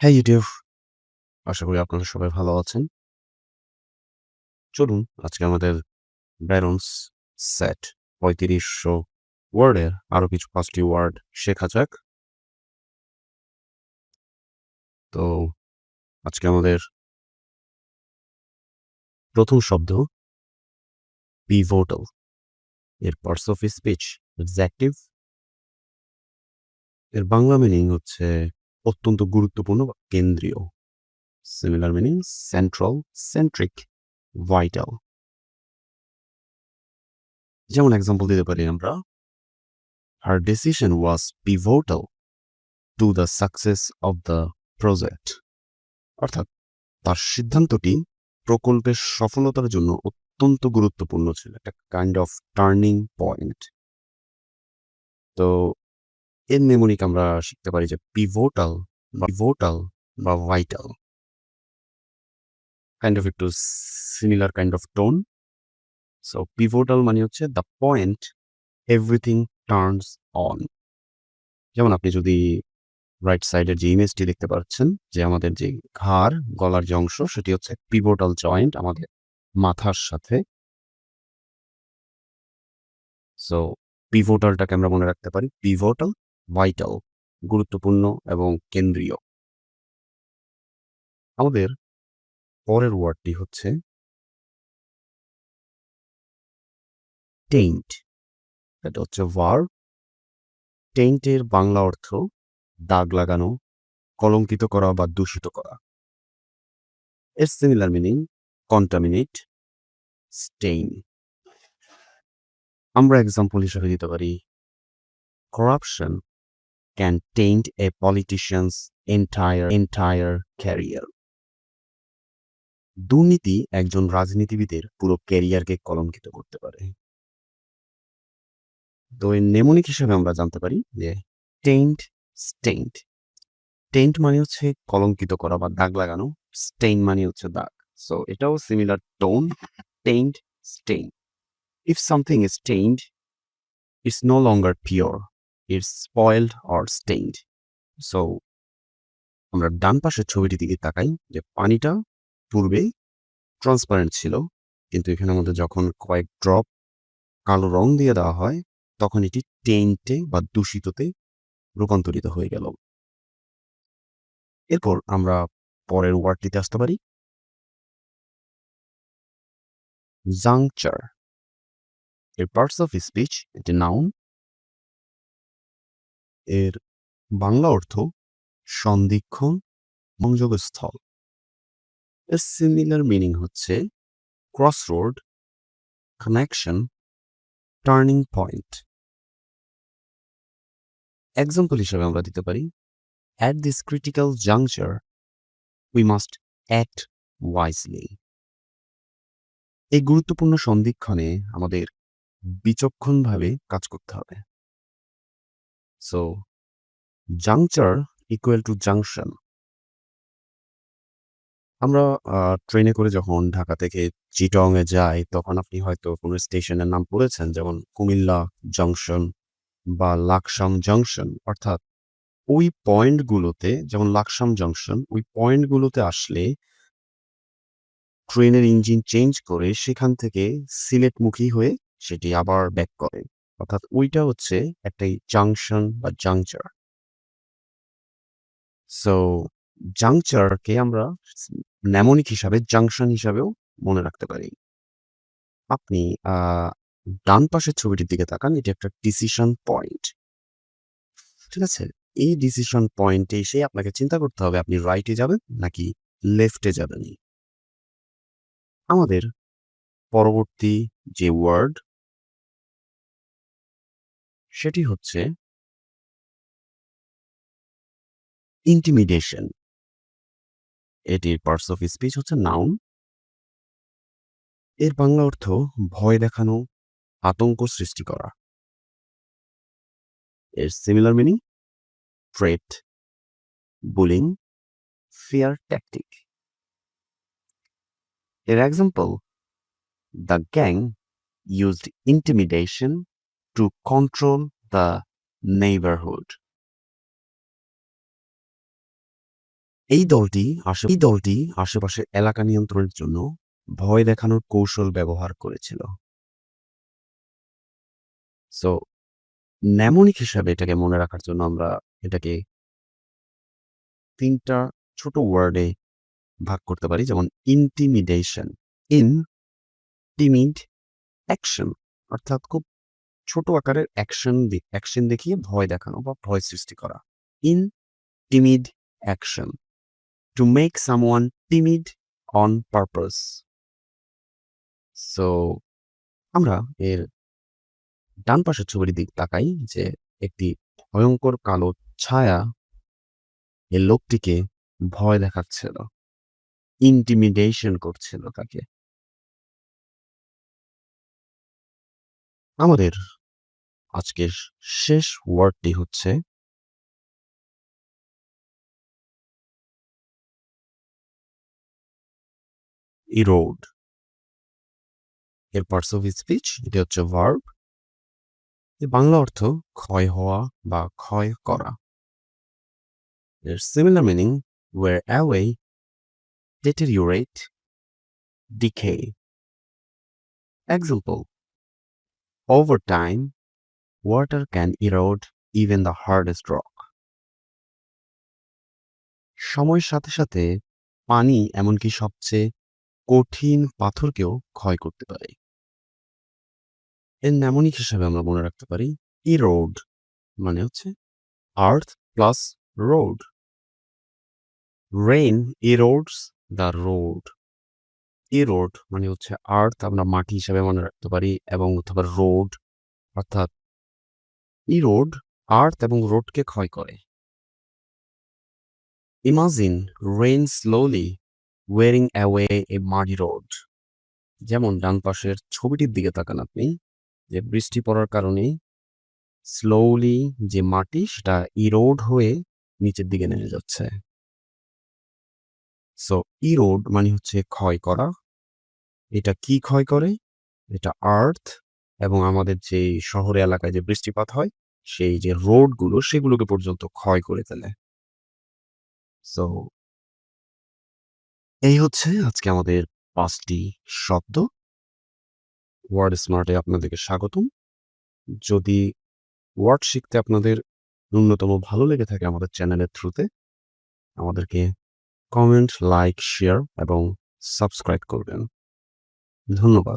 হ্যাঁ ইউটিউব, আশা করি আপনারা সবাই ভালো আছেন। চলুন আজকে আমাদের ব্যারন্স সেট ৩৫০০ ওয়ার্ডের আরো কিছু ৫টি ওয়ার্ড শেখা যাক। তো আজকে আমাদের প্রথম শব্দ পিভোটাল। এর পার্টস অফ স্পিচ এক্সাক্টিভ। এর বাংলা মিনিং হচ্ছে অত্যন্ত গুরুত্বপূর্ণ বা কেন্দ্রীয়। Similar meaning central, centric, vital. যেমন এক্সাম্পল দিতে পারি আমরা, her decision was pivotal to the success of the project. অর্থাৎ তার সিদ্ধান্তটি প্রকল্পের সফলতার জন্য অত্যন্ত গুরুত্বপূর্ণ ছিল, একটা কাইন্ড অফ টার্নিং পয়েন্ট। তো এর নেমোনিক আমরা শিখতে পারি যে পিভোটাল বা ভাইটাল, কাইন্ড অফ একটু similar kind of tone. So pivotal মানে হচ্ছে the point everything turns on. যেমন আপনি যদি রাইট সাইডের যে ইমেজটি দেখতে পাচ্ছেন, যে আমাদের যে ঘাড়, গলার যে অংশ, সেটি হচ্ছে পিভোটাল জয়েন্ট আমাদের মাথার সাথে। সো পিভোটালটাকে আমরা মনে রাখতে পারি পিভোটাল, ভাইটাল, গুরুত্বপূর্ণ এবং কেন্দ্রীয়। আমাদের পরের ওয়ার্ডটি হচ্ছে টেইন্ট। এটা হচ্ছে ভার্ব। টেইন্টের বাংলা অর্থ দাগ লাগানো, কলঙ্কিত করা বা দূষিত করা। এর সিমিলার মিনিং কন্টামিনেট, স্টেইন। আমরা এক্সাম্পল হিসেবে দিতে পারি, corruption can taint a politician's entire career. দুর্নীতি একজন রাজনীতিবিদের পুরো ক্যারিয়ারকে কলঙ্কিত করতে পারে। তো এর নেমোনিক হিসেবে আমরা জানতে পারি যে টেইন্ট, স্টেইন্ট। টেইন্ট মানে হচ্ছে কলঙ্কিত করা বা দাগ লাগানো, স্টেইন মানে হচ্ছে দাগ। সো এটাও similar tone, taint, stain. If something is taint, it's no longer pure, it's spoiled or stained. So আমরা ডান পাশের ছবিটির দিকে তাকাই, যে পানিটা পূর্বে ট্রান্সপারেন্ট ছিল, কিন্তু এখানে আমাদের যখন কয়েক ড্রপ কালো রং দিয়ে দেওয়া হয়, তখন এটি টেইন্টে বা দূষিততে রূপান্তরিত হয়ে গেল। এরপর আমরা পরের ওয়ার্ডটিতে আসতে পারি, জাংচার। এর পার্টস অফ স্পিচ এটি নাউন। এর বাংলা অর্থ সন্ধিক্ষণ, সংযোগস্থল। এর সিমিলার মিনিং হচ্ছে cross road, connection, turning point. Example হিসেবে আমরা দিতে পারি, at this critical juncture we must act wisely. এই গুরুত্বপূর্ণ সন্ধিক্ষণে আমাদের বিচক্ষণভাবে কাজ করতে হবে। So juncture equal to junction. আমরা ট্রেনে করে যখন ঢাকা থেকে চিটং এ যাই, তখন আপনি হয়তো কোনো স্টেশনের নাম পড়েছেন, যেমন কুমিল্লা জংশন বা লাকসাম জংশন। অর্থাৎ ওই পয়েন্টগুলোতে, যেমন লাকসাম জংশন, ওই পয়েন্টগুলোতে আসলে ট্রেনের ইঞ্জিন চেঞ্জ করে সেখান থেকে সিলেটমুখী হয়ে সেটি আবার ব্যাক করে। অর্থাৎ ওইটা হচ্ছে একটা জাংশন বা জাংচার। সো জাংচারকে আমরা নেমোনিক হিসাবে জাংশন হিসাবেও মনে রাখতে পারি। আপনি ডান পাশের ছবিটির দিকে তাকান, এটি একটা ডিসিশন পয়েন্ট। ঠিক আছে? এই ডিসিশন পয়েন্টে এসে আপনাকে চিন্তা করতে হবে আপনি রাইটে যাবেন নাকি লেফটে যাবেন। আমাদের পরবর্তী যে ওয়ার্ড, সেটি হচ্ছে ইন্টিমিডেশন। এটির পার্টস অফ স্পিচ হচ্ছে নাউন। এর বাংলা অর্থ ভয় দেখানো, আতঙ্ক সৃষ্টি করা। এর similar meaning threat, bullying, fear tactic. এর example, the gang used intimidation to control the neighborhood. এই দলটি আশেপাশের এলাকা নিয়ন্ত্রণের জন্য ভয় দেখানোর কৌশল ব্যবহার করেছিল। সো ন্যামোনিক হিসাবে এটাকে মনে রাখার জন্য আমরা এটাকে ৩ টা ছোট ওয়ার্ডে ভাগ করতে পারি। যেমন ইন্টিমিডেশন, ইন, টিমিড, অ্যাকশন অর্থাৎ খুব ছোট আকারের অ্যাকশন দেখিয়ে ভয় দেখানো বা ভয় সৃষ্টি করা। In, timid, action. To make someone timid on purpose. So আমরা এর ডান পাশের ছবির দিক তাকাই যে একটি ভয়ঙ্কর কালো ছায়া এই লোকটিকে ভয় দেখাচ্ছিল, ইন্টিমিডেশন করছিল তাকে। আমাদের আজকের শেষ ওয়ার্ডটি হচ্ছে ইরোড। এর পার্টস অফ স্পিচ এটি হচ্ছে ভার্ব। এর বাংলা অর্থ ক্ষয় হওয়া বা ক্ষয় করা। এর similar meaning wear away, deteriorate, decay. Example: over time, water can erode even the hardest rock. সময়ের সাথে সাথে পানি এমনকি সবচেয়ে কঠিন পাথরকেও ক্ষয় করতে পারে। এর ন্যামোনিক হিসাবে আমরা মনে রাখতে পারি ইরোড মানে হচ্ছে earth plus road. Rain erodes the road. Erode মানে হচ্ছে আর্থ আমরা মাটি হিসাবে মনে রাখতে পারি এবং অথবা রোড অর্থাৎ ইরোড আর্থ এবং রোডকে ক্ষয় করে। Imagine rain slowly wearing away a muddy road. যেমন ডান পাশের ছবিটির দিকে তাকান আপনি, যে বৃষ্টি পড়ার কারণে স্লোলি যে মাটি সেটা ইরোড হয়ে নিচের দিকে নেমে যাচ্ছে। সো ইরোড মানে হচ্ছে ক্ষয় করা। এটা কি ক্ষয় করে? এটা আর্থ এবং আমাদের যে শহরে এলাকায় যে বৃষ্টিপাত হয় সেই যে রোডগুলো সেগুলোকে পর্যন্ত ক্ষয় করে ফেলে। সো এই হচ্ছে আজকে আমাদের ৫টি শব্দ। ওয়ার্ড স্মার্টে আপনাদেরকে স্বাগতম। যদি ওয়ার্ড শিখতে আপনাদের ন্যূনতম ভালো লেগে থাকে আমাদের চ্যানেলের থ্রুতে, আমাদেরকে কমেন্ট, লাইক, শেয়ার এবং সাবস্ক্রাইব করবেন। ধন্যবাদ।